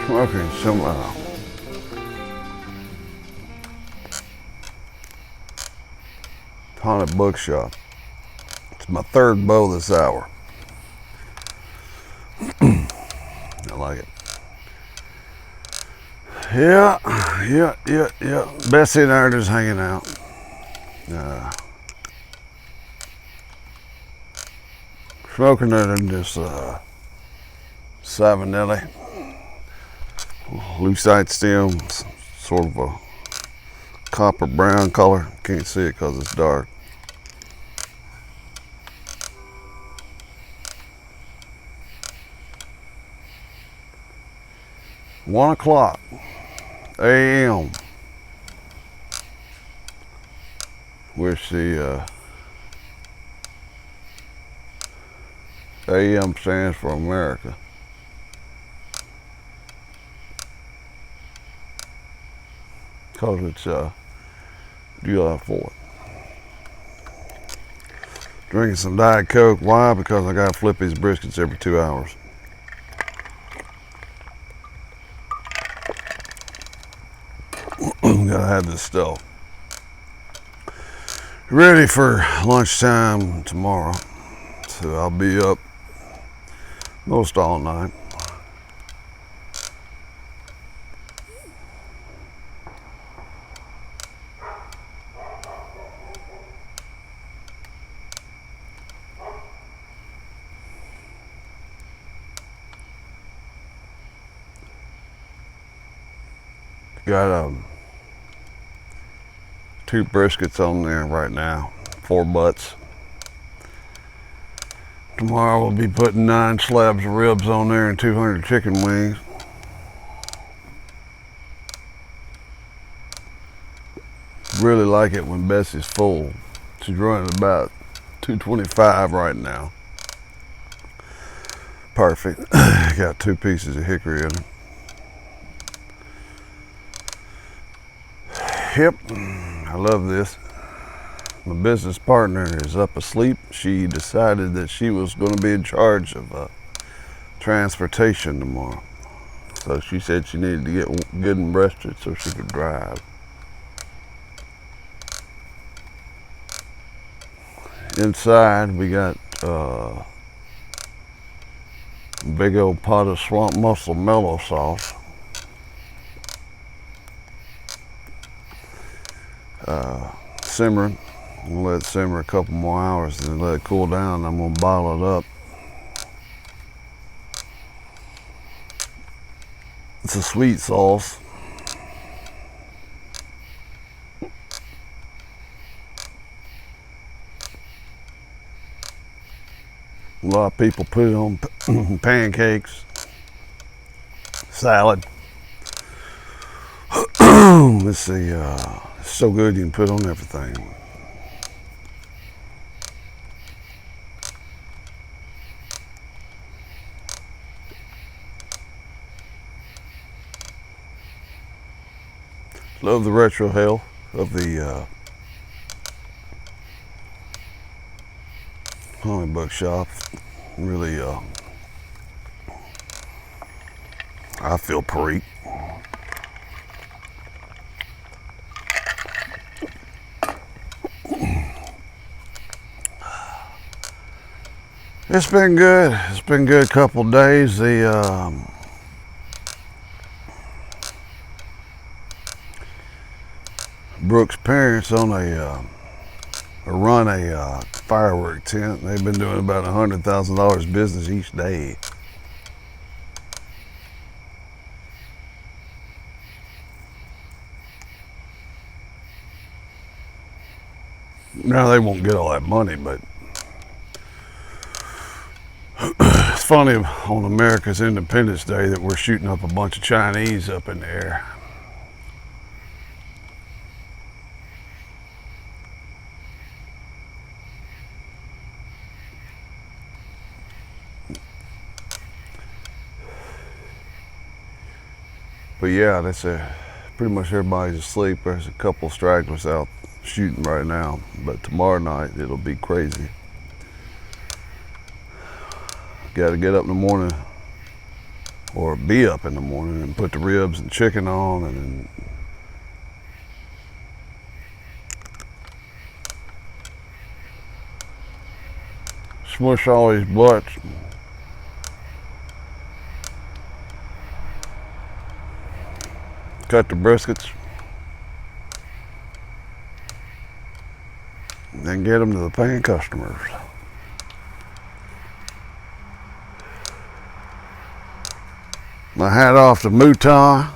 Smoking some haunted bookshop. It's my third bow this hour. I like it. Yeah. Bessie and I are just hanging out. Smoking it in this Savinelli. Lucite stem, sort of a copper brown color. Can't see it because it's dark. (1:00 a.m.) Wish the AM stands for America. Because it's July 4th. Drinking some Diet Coke. Why? Because I got Flippy's briskets every 2 hours. Gotta have this stuff ready for lunchtime tomorrow. So I'll be up most all night. Got 2 briskets on there right now, 4 butts. Tomorrow we'll be putting 9 slabs of ribs on there and 200 chicken wings. Really like it when Bessie's full. She's running about 225 right now. Perfect. Got 2 pieces of hickory in it. Yep, I love this. My business partner is up asleep. She decided that she was going to be in charge of transportation tomorrow. So she said she needed to get good and rested so she could drive. Inside we got a big old pot of swamp mussel mellow sauce. Simmering. I'm gonna let it simmer a couple more hours and then let it cool down. I'm gonna bottle it up. It's a sweet sauce. A lot of people put it on pancakes, salad. Let's see, it's so good you can put on everything. Love the retro health of the comic book shop. Really, I feel pretty. It's been good. It's been good couple days. Brooke's parents own run a firework tent. They've been doing about $100,000 business each day. Now they won't get all that money, but it's funny on America's Independence Day that we're shooting up a bunch of Chinese up in the air. But yeah, that's pretty much everybody's asleep. There's a couple stragglers out shooting right now, but tomorrow night it'll be crazy. Got to get up in the morning, or be up in the morning, and put the ribs and chicken on, and then smush all these butts. Cut the briskets, and then get them to the paying customers. My hat off to Mouton.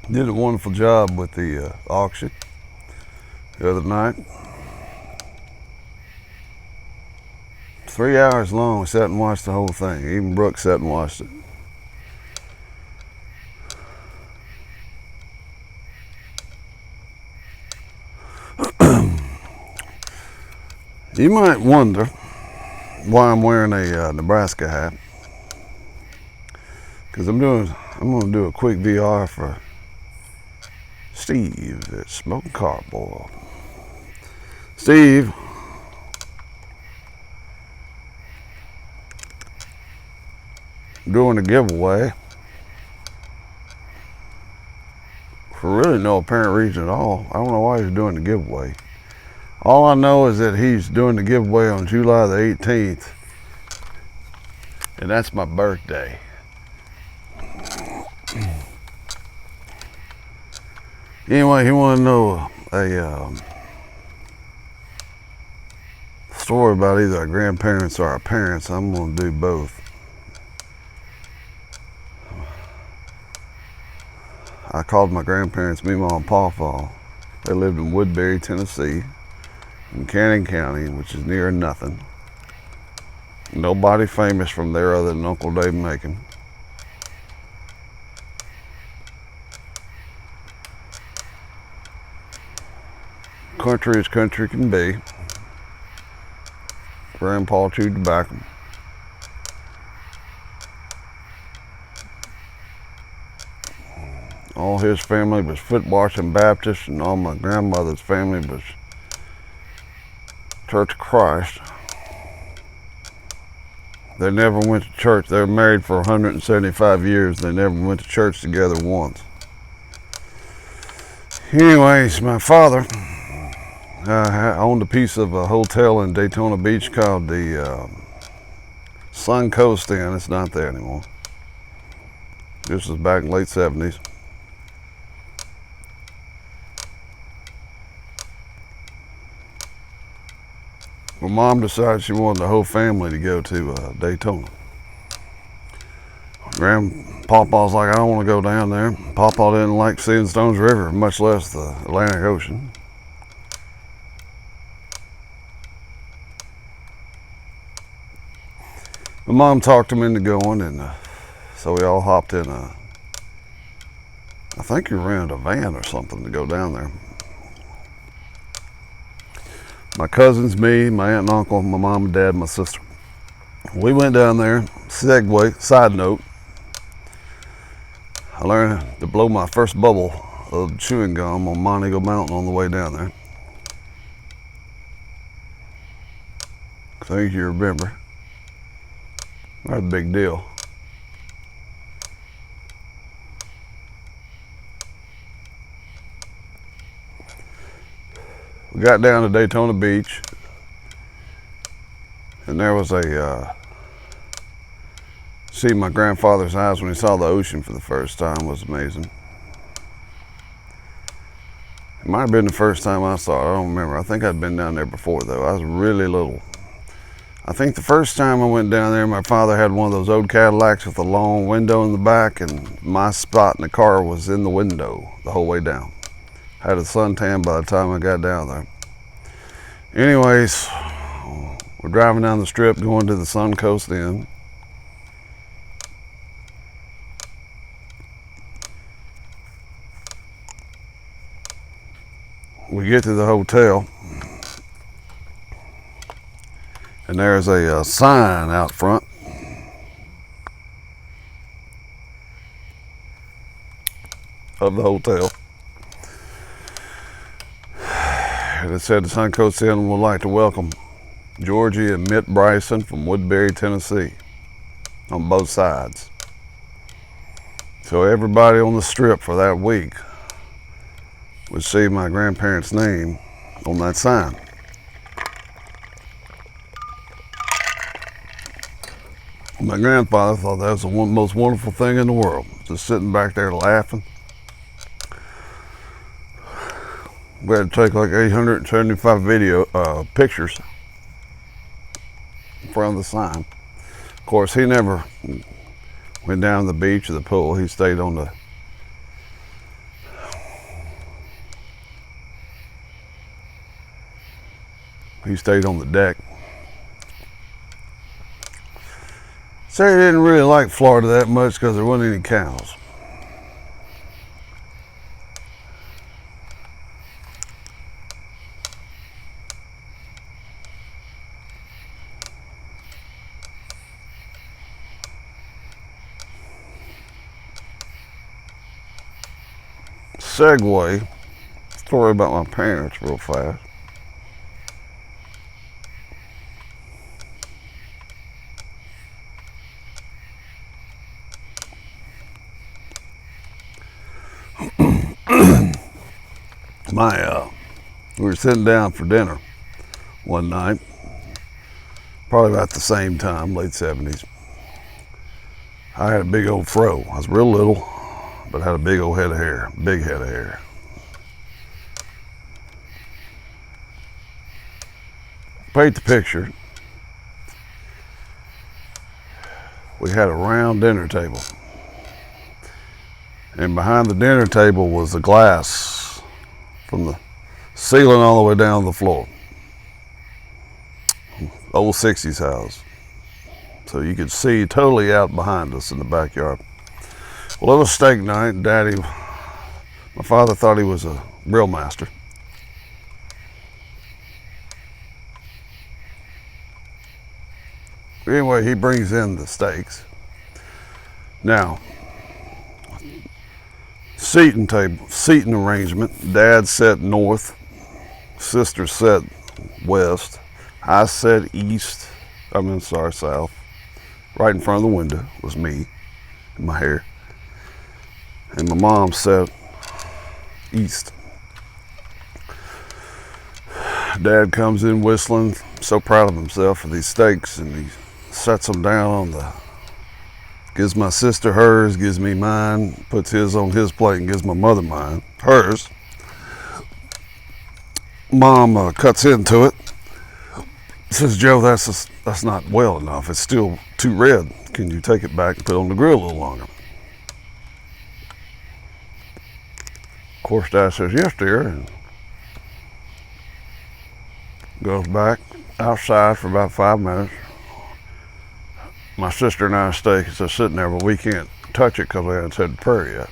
Did a wonderful job with the auction the other night. 3 hours long. We sat and watched the whole thing. Even Brooke sat and watched it. You might wonder why I'm wearing a Nebraska hat, because I'm going to do a quick VR for Steve at Smoking Cardboard. Steve, doing a giveaway for really no apparent reason at all. I don't know why he's doing the giveaway. All I know is that he's doing the giveaway on July the 18th, and that's my birthday. Anyway, he wanted to know a story about either our grandparents or our parents. I'm going to do both. I called my grandparents Meemaw and Pawpaw. They lived in Woodbury, Tennessee, in Cannon County, which is near nothing. Nobody famous from there other than Uncle Dave Macon. Country as country can be. Grandpa chewed tobacco. All his family was foot washing Baptist, and all my grandmother's family was Church of Christ. They never went to church. They were married for 175 years. They never went to church together once. Anyways, my father owned a piece of a hotel in Daytona Beach called the Suncoast Inn. It's not there anymore. This was back in the late 70s. My mom decided she wanted the whole family to go to Daytona. Grandpapa's like, I don't want to go down there. Papa didn't like seeing Stones River, much less the Atlantic Ocean. My mom talked him into going, and so we all hopped in I think you rented a van or something to go down there. My cousins, me, my aunt and uncle, my mom and dad, my sister. We went down there. Side note, I learned to blow my first bubble of chewing gum on Montego Mountain on the way down there. I think you remember. That's a big deal. We got down to Daytona Beach. And there was see my grandfather's eyes when he saw the ocean for the first time was amazing. It might have been the first time I saw it, I don't remember. I think I'd been down there before though. I was really little. I think the first time I went down there, my father had one of those old Cadillacs with a long window in the back, and my spot in the car was in the window the whole way down. Had a suntan by the time I got down there. Anyways, we're driving down the strip going to the Suncoast Inn. We get to the hotel, and there's a sign out front. Of the hotel. And it said the Suncoast Inn would like to welcome Georgie and Mitt Bryson from Woodbury, Tennessee, on both sides. So everybody on the strip for that week would see my grandparents' name on that sign. My grandfather thought that was the most wonderful thing in the world, just sitting back there laughing. We had to take like 875 pictures in front of the sign. Of course, he never went down to the beach or the pool. He stayed on the deck. So he didn't really like Florida that much because there wasn't any cows. Segue, story about my parents real fast. We were sitting down for dinner one night, probably about the same time, late 70s. I had a big old fro. I was real little, but had a big old head of hair, big head of hair. Paint the picture. We had a round dinner table. And behind the dinner table was the glass from the ceiling all the way down to the floor. Old 60s house. So you could see totally out behind us in the backyard. Well, it was steak night. My father thought he was a grill master. Anyway, he brings in the steaks. Now, seating arrangement. Dad sat north, sister sat west. I sat south. Right in front of the window was me and my hair. And my mom sat east. Dad comes in whistling, so proud of himself for these steaks, and he sets them down gives my sister hers, gives me mine, puts his on his plate and gives my mother hers. Mom cuts into it. Says, Joe, that's not well enough. It's still too red. Can you take it back and put it on the grill a little longer? Of course, Dad says, yes, dear, and goes back outside for about 5 minutes. My sister and I's steak is just sitting there, but we can't touch it because we haven't said the prayer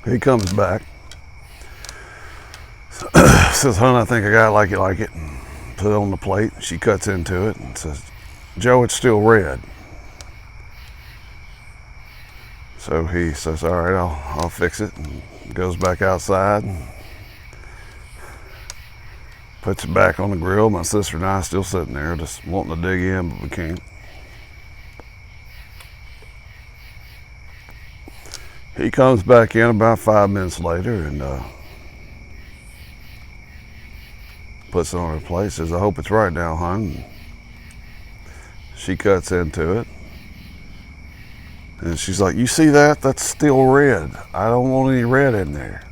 yet. He comes back. Says, hon, I think I got it like you like it. And put it on the plate. She cuts into it and says, Joe, it's still red. So he says, all right, I'll fix it. And goes back outside and puts it back on the grill. My sister and I still sitting there just wanting to dig in, but we can't. He comes back in about 5 minutes later and puts it on her plate, says, "I hope it's right now, hon." She cuts into it. And she's like, "You see that? That's still red. I don't want any red in there."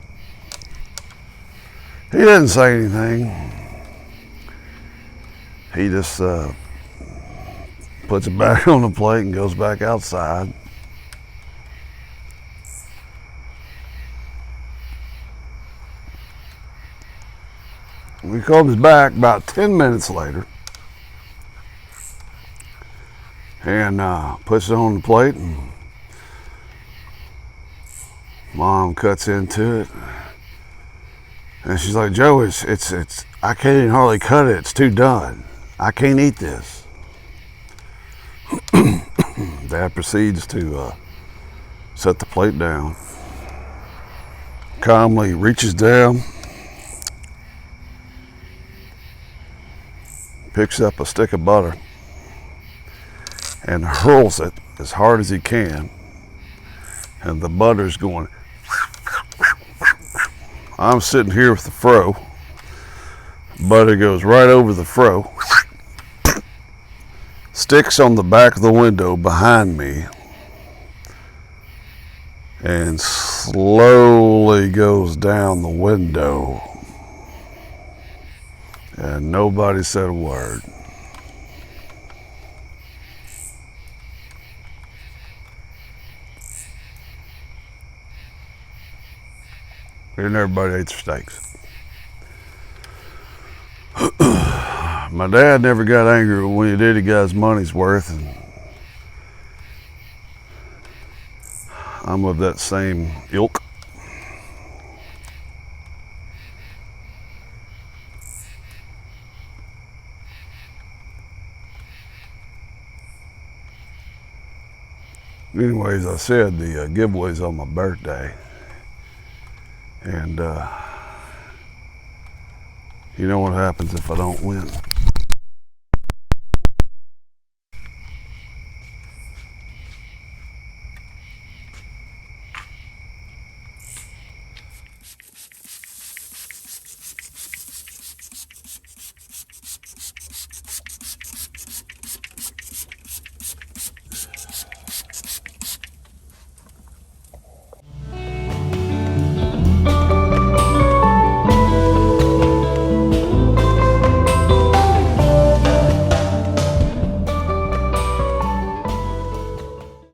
He didn't say anything. He just puts it back on the plate and goes back outside. He comes back about 10 minutes later and puts it on the plate, and Mom cuts into it. And she's like, "Joe, it's I can't even hardly cut it. It's too done. I can't eat this." Dad proceeds to set the plate down. Calmly reaches down, picks up a stick of butter, and hurls it as hard as he can. And the butter's going. I'm sitting here with the fro. Butter goes right over the fro. Sticks on the back of the window behind me. And slowly goes down the window. And nobody said a word. And everybody ate their steaks. My dad never got angry when he did. He got his money's worth, and I'm of that same ilk. Anyways, I said the giveaway's on my birthday. And you know what happens if I don't win?